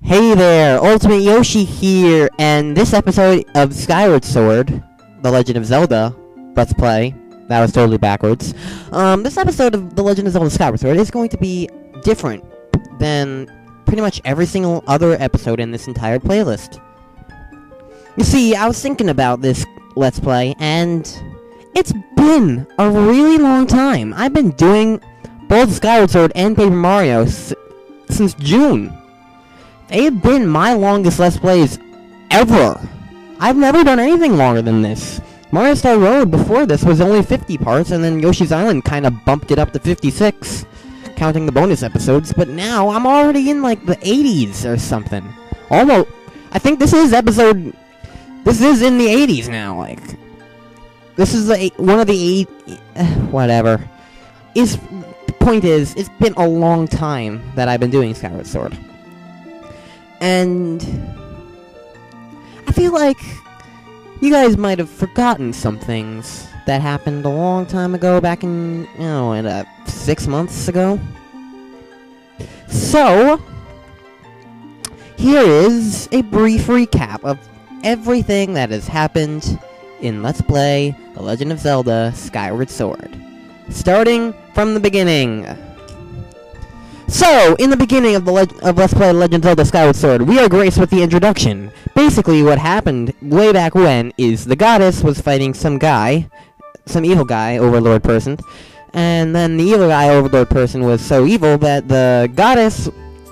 Hey there, Ultimate Yoshi here, and this episode of Skyward Sword, The Legend of Zelda, Let's Play, that was totally backwards. This episode of The Legend of Zelda Skyward Sword is going to be different than pretty much every single other episode in this entire playlist. You see, I was thinking about this Let's Play, and it's been a really long time. I've been doing both Skyward Sword and Paper Mario since June. They have been my longest Let's Plays ever. I've never done anything longer than this. Mario Star Road before this was only 50 parts, and then Yoshi's Island kind of bumped it up to 56, counting the bonus episodes, but now I'm already in like the 80s or something. Almost, I think this is in the 80s now, like. This is one of the whatever. The point is, it's been a long time that I've been doing Skyward Sword. And I feel like you guys might have forgotten some things that happened a long time ago, back in, 6 months ago. So, here is a brief recap of everything that has happened in Let's Play The Legend of Zelda Skyward Sword. Starting from the beginning. So, in the beginning of Let's Play Legend of Zelda Skyward Sword, we are graced with the introduction. Basically, what happened way back when is the goddess was fighting some evil guy, overlord person, and then the evil guy, overlord person, was so evil that the goddess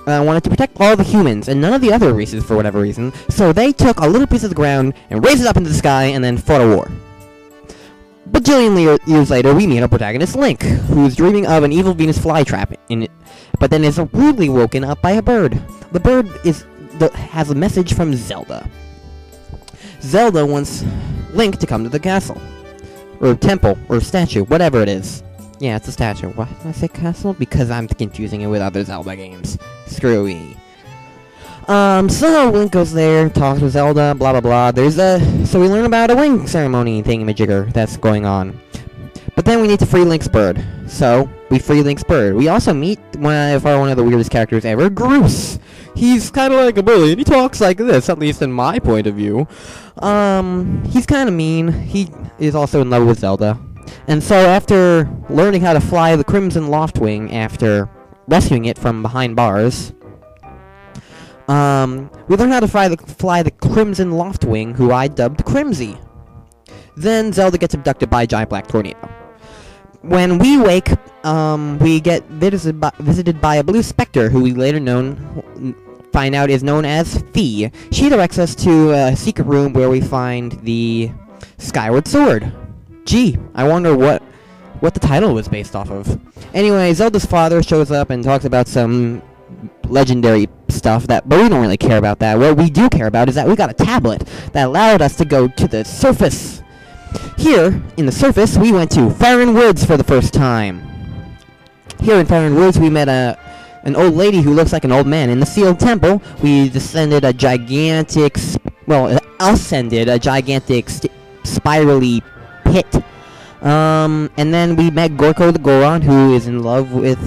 wanted to protect all the humans, and none of the other races for whatever reason, so they took a little piece of the ground and raised it up into the sky and then fought a war. Bajillion years later, we meet our protagonist Link, who's dreaming of an evil Venus flytrap in it, but then is rudely woken up by a bird. The bird has a message from Zelda. Zelda wants Link to come to the castle, or temple, or statue, whatever it is. Yeah, it's a statue. Why did I say castle? Because I'm confusing it with other Zelda games. Screwy. So Link goes there, talks with Zelda, blah blah blah. So we learn about a wing ceremony thingamajigger that's going on. But then we need to free Link's bird. So, we free Link's bird. We also meet one of the weirdest characters ever, Groose. He's kind of like a bully, and he talks like this, at least in my point of view. He's kind of mean. He is also in love with Zelda. And so, after learning how to fly the Crimson Loftwing after rescuing it from behind bars, we learn how to fly the Crimson Loftwing, who I dubbed Crimsy. Then Zelda gets abducted by a giant black tornado. When we wake, we get visited by a blue specter, who we later find out is known as Fee. She directs us to a secret room where we find the Skyward Sword. Gee, I wonder what the title was based off of. Anyway, Zelda's father shows up and talks about some legendary stuff, but we don't really care about that. What we do care about is that we got a tablet that allowed us to go to the surface. Here, in the surface, we went to Faron Woods for the first time. Here in Faron Woods, we met an old lady who looks like an old man. In the sealed temple, we ascended a gigantic spirally pit. And then we met Gorko the Goron, who is in love with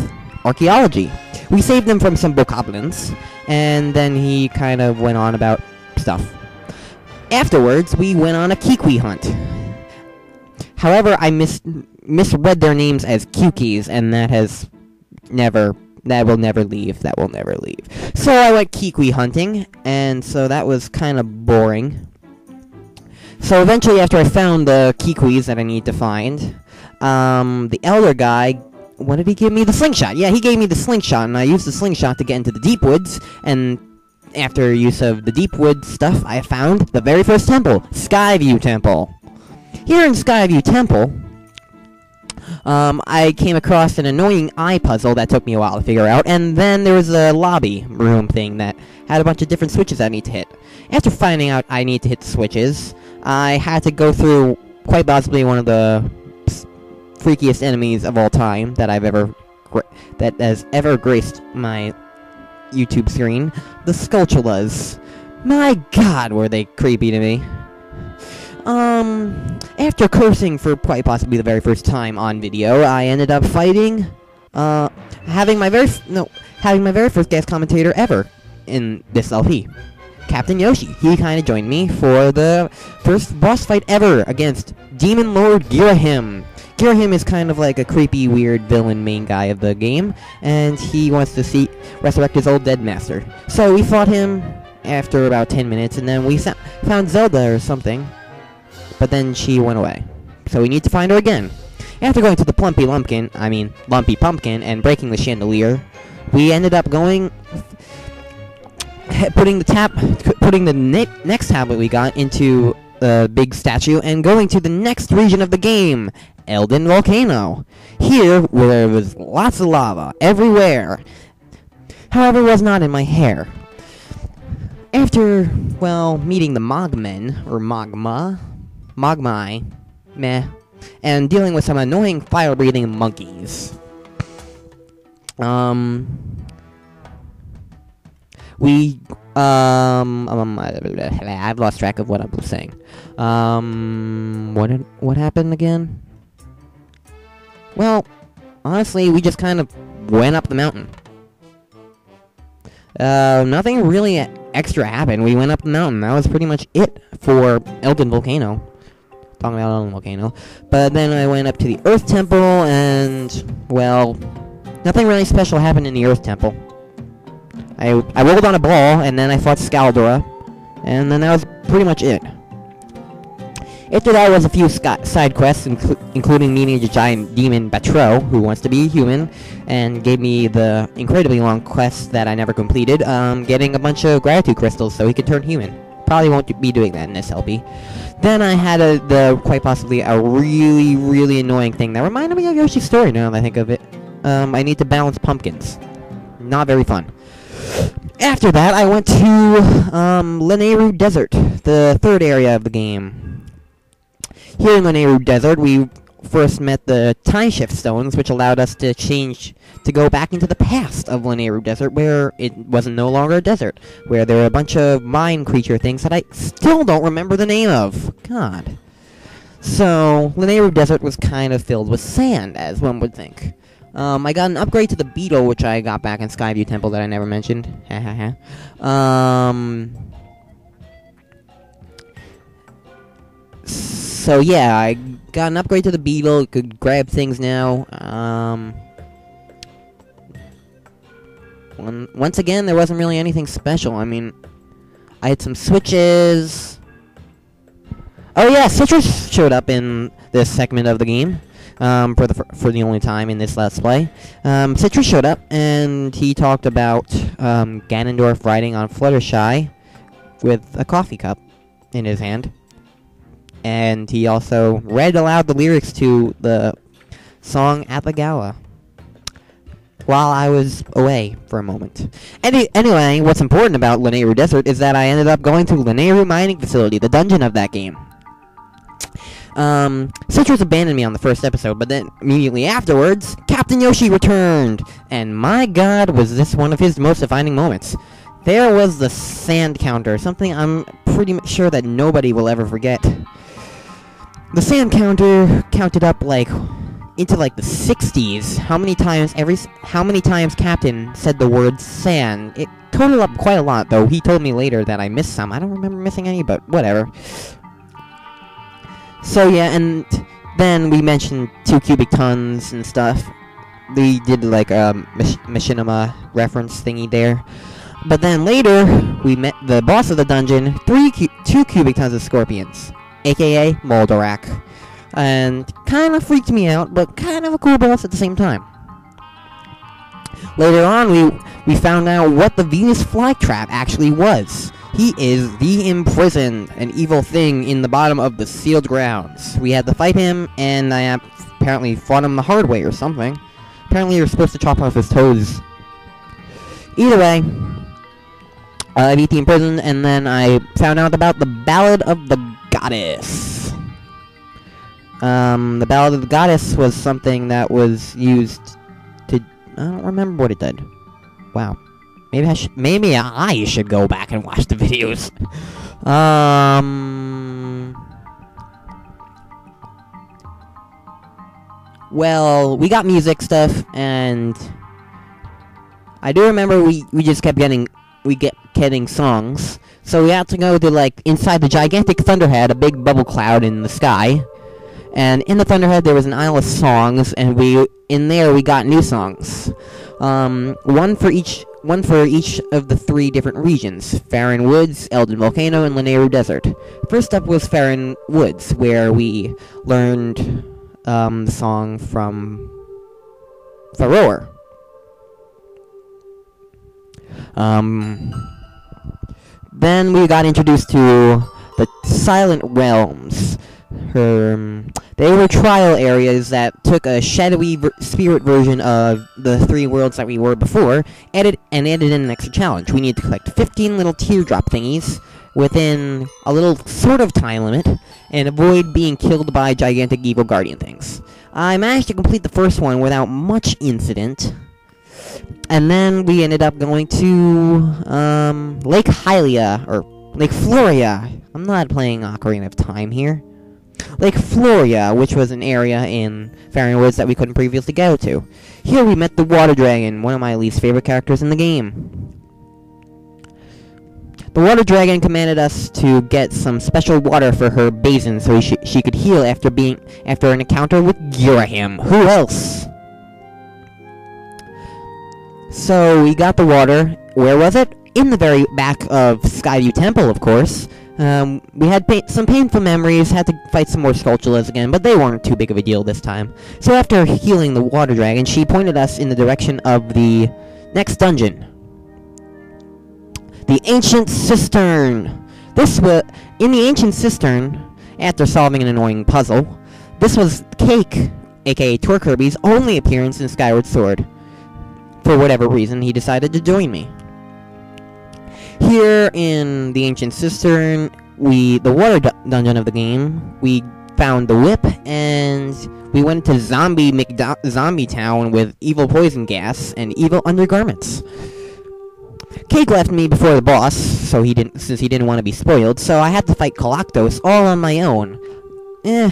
archaeology. We saved him from some bokoblins, and then he kind of went on about stuff. Afterwards, we went on a Kiwi hunt. However, I misread their names as Kukis, and that will never leave. So I went Kiwi hunting, and so that was kind of boring. So eventually, after I found the Kiwis that I need to find, the elder guy, what did he give me? The slingshot. Yeah, he gave me the slingshot, and I used the slingshot to get into the deep woods, and after use of the deep wood stuff, I found the very first temple, Skyview Temple. Here in Skyview Temple, I came across an annoying eye puzzle that took me a while to figure out, and then there was a lobby room thing that had a bunch of different switches I need to hit. After finding out I need to hit the switches, I had to go through quite possibly one of the freakiest enemies of all time that has ever graced my YouTube screen, the Skulltulas. My god, were they creepy to me. After cursing for quite possibly the very first time on video, I ended up fighting, having my very first guest commentator ever in this LP. Captain Yoshi. He kind of joined me for the first boss fight ever against Demon Lord Girahim. Girahim is kind of like a creepy, weird villain main guy of the game, and he wants to resurrect his old dead master. So we fought him after about 10 minutes, and then we found Zelda or something, but then she went away. So we need to find her again. After going to the Lumpy Pumpkin, and breaking the chandelier, we ended up putting the next tablet we got into the big statue and going to the next region of the game, Elden Volcano. Here, where there was lots of lava everywhere. However, it was not in my hair. After, well, meeting the Mogmen, or Mogmai, and dealing with some annoying fire-breathing monkeys, I've lost track of what I was saying. What happened again? Well, honestly, we just kind of went up the mountain. Nothing really extra happened. We went up the mountain. That was pretty much it for Elden Volcano. Talking about Elden Volcano. But then I went up to the Earth Temple, and, well, nothing really special happened in the Earth Temple. I rolled on a ball, and then I fought Skaldora, and then that was pretty much it. After that was a few side quests, including meeting a giant demon Batro, who wants to be human, and gave me the incredibly long quest that I never completed, getting a bunch of gratitude crystals so he could turn human. Probably won't be doing that in this LP. Then I had quite possibly a really, really annoying thing that reminded me of Yoshi's Story now that I think of it. I need to balance pumpkins. Not very fun. After that, I went to Lanayru Desert, the third area of the game. Here in Lanayru Desert, we first met the Time Shift Stones, which allowed us to go back into the past of Lanayru Desert, where it wasn't no longer a desert, where there were a bunch of mine creature things that I still don't remember the name of. God. So, Lanayru Desert was kind of filled with sand, as one would think. I got an upgrade to the Beetle, which I got back in Skyview Temple that I never mentioned. So yeah, I got an upgrade to the Beetle. You could grab things now. Once again, there wasn't really anything special. I mean, I had some switches. Oh yeah, Citrus showed up in this segment of the game. For the only time in this Let's Play. Citrus showed up, and he talked about Ganondorf riding on Fluttershy with a coffee cup in his hand. And he also read aloud the lyrics to the song at the gala while I was away for a moment. Anyway, what's important about Lanayru Desert is that I ended up going to Lanayru Mining Facility, the dungeon of that game. Citrus abandoned me on the first episode, but then immediately afterwards, Captain Yoshi returned! And my god, was this one of his most defining moments. There was the sand counter, something I'm pretty sure that nobody will ever forget. The sand counter counted up into the 60s. How many times Captain said the word sand? It totaled up quite a lot, though. He told me later that I missed some. I don't remember missing any, but whatever. So yeah, and then we mentioned 2 cubic tons and stuff. We did a machinima reference thingy there. But then later, we met the boss of the dungeon, 2 cubic tons of scorpions, aka Moldorak. And kind of freaked me out, but kind of a cool boss at the same time. Later on, we found out what the Venus flytrap actually was. He is the Imprisoned, an evil thing in the bottom of the sealed grounds. We had to fight him, and I apparently fought him the hard way or something. Apparently you're supposed to chop off his toes. Either way, I beat the Imprisoned, and then I found out about the Ballad of the Goddess. The Ballad of the Goddess was something that was used to... I don't remember what it did. Wow. Maybe I should go back and watch the videos. Well, we got music stuff, and I do remember we just kept getting songs. So we had to go to, like, inside the gigantic Thunderhead, a big bubble cloud in the sky. And in the Thunderhead there was an aisle of songs, and in there we got new songs. One for each of the 3 different regions: Farron Woods, Elden Volcano, and Lanayru Desert. First up was Farron Woods, where we learned the song from Faroer. Then we got introduced to the Silent Realms. They were trial areas that took a shadowy spirit version of the 3 worlds that we were before, added in an extra challenge. We need to collect 15 little teardrop thingies within a little sort of time limit, and avoid being killed by gigantic evil guardian things. I managed to complete the first one without much incident, and then we ended up going to Lake Hylia, or Lake Floria. I'm not playing Ocarina of Time here. Lake Floria, which was an area in Farron Woods that we couldn't previously go to. Here we met the Water Dragon, one of my least favorite characters in the game. The Water Dragon commanded us to get some special water for her basin so she could heal after an encounter with Girahim. Who else? So we got the water. Where was it? In the very back of Skyview Temple, of course. We had some painful memories, had to fight some more Skulltulas again, but they weren't too big of a deal this time. So after healing the Water Dragon, she pointed us in the direction of the next dungeon. The Ancient Cistern! In the Ancient Cistern, after solving an annoying puzzle, this was Cake, aka Tor Kirby's only appearance in Skyward Sword. For whatever reason, he decided to join me. Here in the Ancient Cistern, the water dungeon of the game, we found the whip, and we went to Zombie Town with evil poison gas and evil undergarments. Cake left me before the boss, since he didn't want to be spoiled, so I had to fight Galactos all on my own. A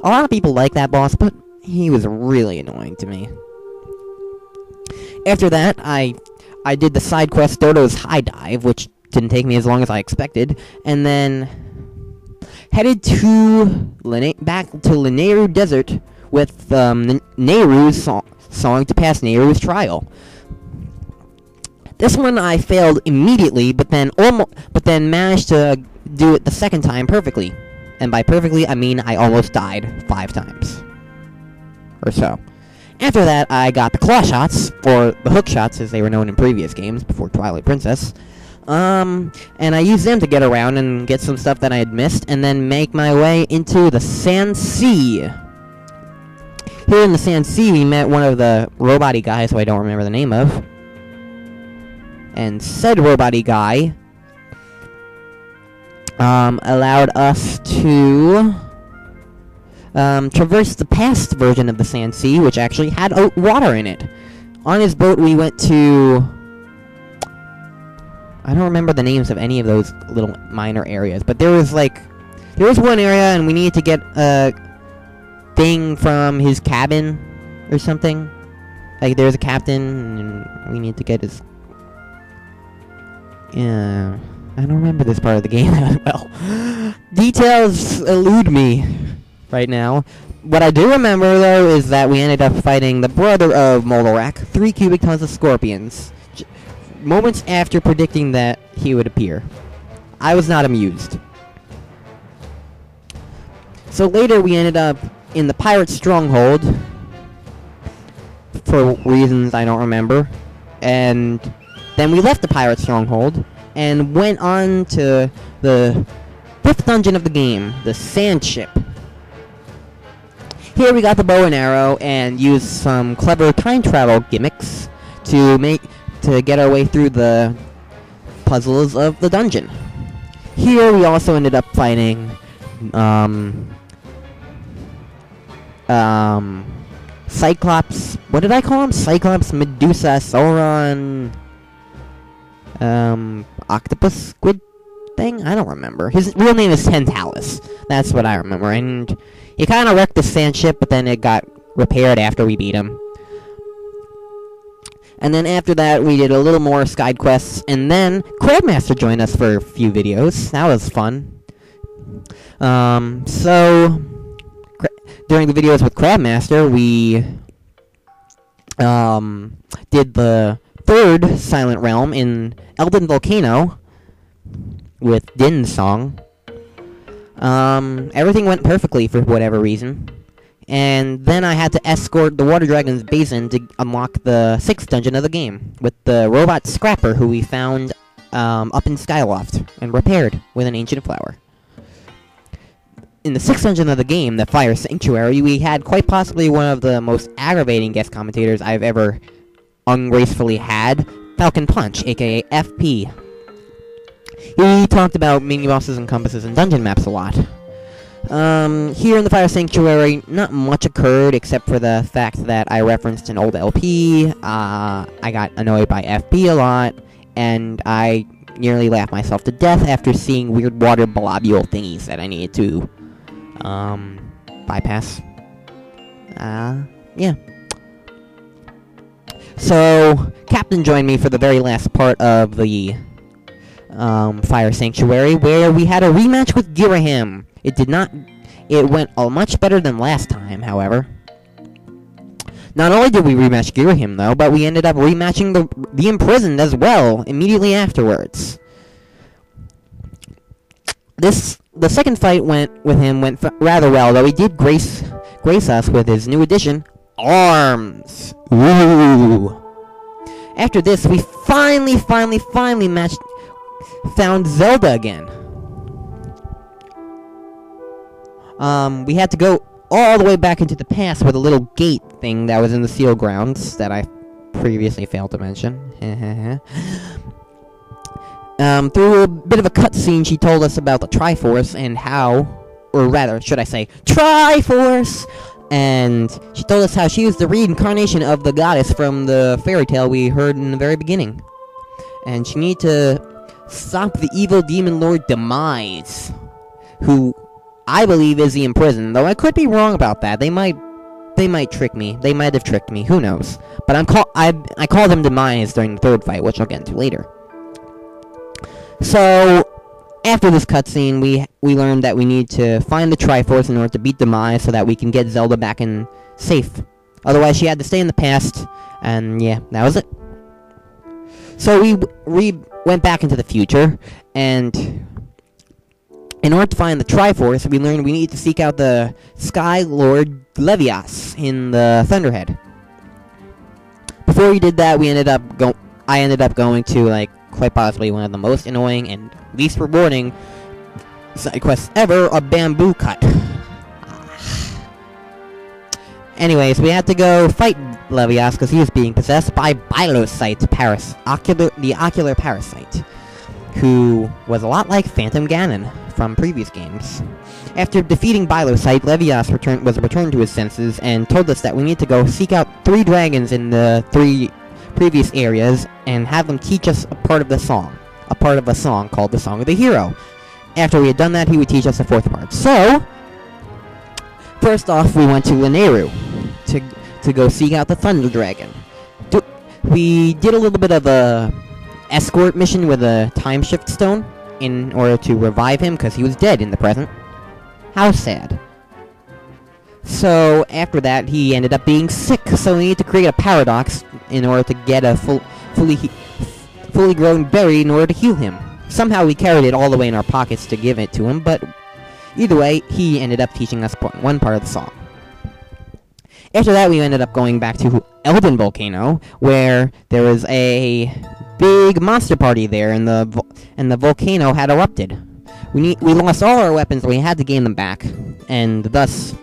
lot of people like that boss, but he was really annoying to me. After that, I did the side quest Dodo's High Dive, which didn't take me as long as I expected, and then headed back to Lanayru Desert with Nehru's song to pass Nehru's trial. This one I failed immediately, but then managed to do it the second time perfectly. And by perfectly, I mean I almost died 5 times. Or so. After that, I got the claw shots, or the hook shots as they were known in previous games before Twilight Princess. And I used them to get around and get some stuff that I had missed, and then make my way into the Sand Sea. Here in the Sand Sea, we met one of the robot-y guys who I don't remember the name of. And said robot-y guy allowed us to traverse the past version of the Sand Sea, which actually had water in it. On his boat, we went to... I don't remember the names of any of those little minor areas, but there was one area, and we needed to get a thing from his cabin or something. Like, there's a captain, and we need to get his... Yeah, I don't remember this part of the game that well. Details elude me right now. What I do remember, though, is that we ended up fighting the brother of Moldorak, 3 cubic tons of scorpions, moments after predicting that he would appear. I was not amused. So later we ended up in the pirate stronghold, for reasons I don't remember, and then we left the pirate stronghold and went on to the 5th dungeon of the game, the Sand Ship. Here we got the bow and arrow and used some clever time travel gimmicks to get our way through the puzzles of the dungeon. Here we also ended up fighting Cyclops, what did I call him? Cyclops, Medusa, Sauron, octopus squid thing? I don't remember. His real name is Tentalis. That's what I remember. And he kind of wrecked the sand ship, but then it got repaired after we beat him. And then after that, we did a little more side quests, and then Crabmaster joined us for a few videos. That was fun. So during the videos with Crabmaster, we did the third Silent Realm in Elden Volcano with Din's song. Everything went perfectly for whatever reason. And then I had to escort the Water Dragon's basin to unlock the 6th dungeon of the game with the robot Scrapper, who we found up in Skyloft and repaired with an ancient flower. In the 6th dungeon of the game, the Fire Sanctuary, we had quite possibly one of the most aggravating guest commentators I've ever ungracefully had, Falcon Punch, aka FP. He talked about mini bosses and compasses and dungeon maps a lot. Here in the Fire Sanctuary, not much occurred except for the fact that I referenced an old LP, I got annoyed by FP a lot, and I nearly laughed myself to death after seeing weird water blobule thingies that I needed to, bypass. Yeah. So, Captain joined me for the very last part of the, Fire Sanctuary, where we had a rematch with Girahim. It went much better than last time, however. Not only did we rematch Girahim, though, but we ended up rematching the Imprisoned as well, immediately afterwards. The second fight went rather well, though he did grace us with his new addition, Arms. Ooh. After this, we finally found Zelda again. We had to go all the way back into the past with a little gate thing that was in the Seal Grounds that I previously failed to mention. Through a bit of a cutscene, she told us about the Triforce and how, or rather, should I say, Triforce! And she told us how she was the reincarnation of the goddess from the fairy tale we heard in the very beginning. And she needed to stop the evil demon lord Demise, who I believe is the Imprisoned, though I could be wrong about that. They might trick me. They might have tricked me. Who knows? But I called him Demise during the third fight, which I'll get into later. So after this cutscene, we learned that we need to find the Triforce in order to beat Demise so that we can get Zelda back in safe. Otherwise, she had to stay in the past, and yeah, that was it. So we went back into the future, and in order to find the Triforce, we learned we need to seek out the Sky Lord Levias in the Thunderhead. Before we did that, I ended up going to, like, quite possibly one of the most annoying and least rewarding side quests ever, a bamboo cut. Anyways, we had to go fight Levias because he was being possessed by Bilocyte the ocular parasite, who was a lot like Phantom Ganon from previous games. After defeating Bilocyte, Levias was returned to his senses and told us that we need to go seek out 3 dragons in the 3 previous areas and have them teach us a part of a song called the Song of the Hero. After we had done that, he would teach us the 4th part. So, first off, we went to Lanayru to go seek out the Thunder Dragon. We did a little bit of a escort mission with a time shift stone in order to revive him because he was dead in the present. How sad. So after that, he ended up being sick, so we need to create a paradox in order to get a fully grown berry in order to heal him. Somehow we carried it all the way in our pockets to give it to him, but either way, he ended up teaching us one part of the song. After that, we ended up going back to Elden Volcano, where there was a big monster party there, and the volcano had erupted. We lost all our weapons, and we had to gain them back, and thus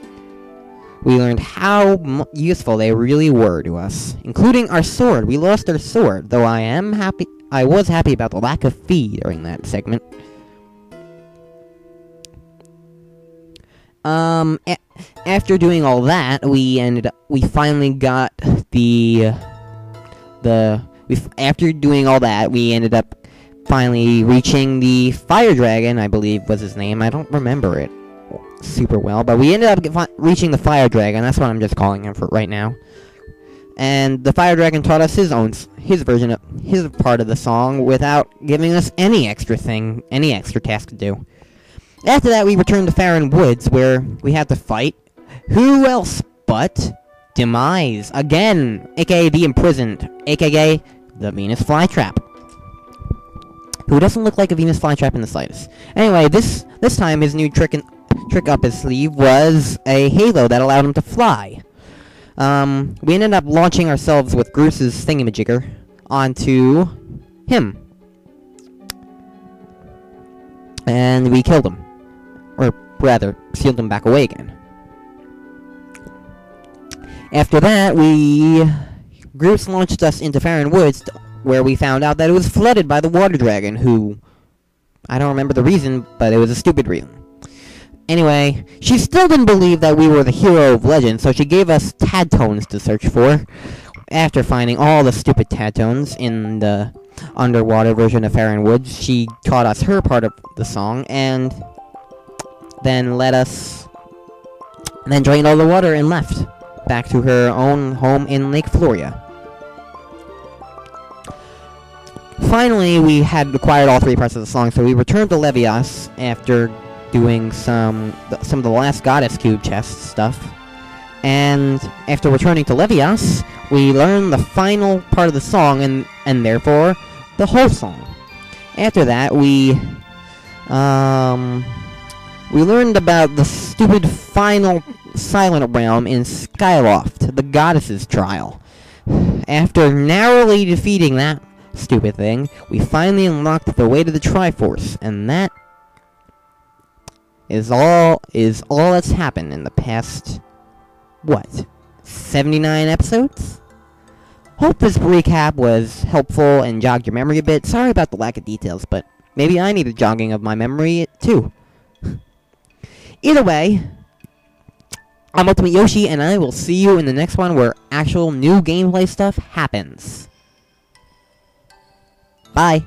we learned how useful they really were to us, including our sword. We lost our sword, though I was happy about the lack of fee during that segment. After doing all that, after doing all that, we ended up finally reaching the fire dragon, I believe was his name. I don't remember it super well, but we ended up reaching the fire dragon. That's what I'm just calling him for right now. And the fire dragon taught us his version of his part of the song without giving us any extra task to do. After that, we returned to Farron Woods, where we had to fight who else but Demise again, aka the Imprisoned, aka the Venus Flytrap, who doesn't look like a Venus Flytrap in the slightest. Anyway, this time his new trick up his sleeve was a halo that allowed him to fly. We ended up launching ourselves with Groos's thingamajigger onto him, and we killed him, or rather, sealed him back away again. After that, Groos launched us into Farron Woods, where we found out that it was flooded by the water dragon, who, I don't remember the reason, but it was a stupid reason. Anyway, she still didn't believe that we were the hero of legend, so she gave us Tadtones to search for. After finding all the stupid Tadtones in the underwater version of Farron Woods, she taught us her part of the song, and then drained all the water and left back to her own home in Lake Floria. Finally, we had acquired all 3 parts of the song, so we returned to Levias after doing some of the last Goddess Cube chest stuff. And after returning to Levias, we learned the final part of the song, and therefore the whole song. After that, we learned about the stupid final Silent Realm in Skyloft, the Goddess's Trial. After narrowly defeating that stupid thing, we finally unlocked the way to the Triforce, and that is all that's happened in the past, 79 episodes? Hope this recap was helpful and jogged your memory a bit. Sorry about the lack of details, but maybe I need a jogging of my memory too. Either way, I'm Ultimate Yoshi, and I will see you in the next one where actual new gameplay stuff happens. Bye!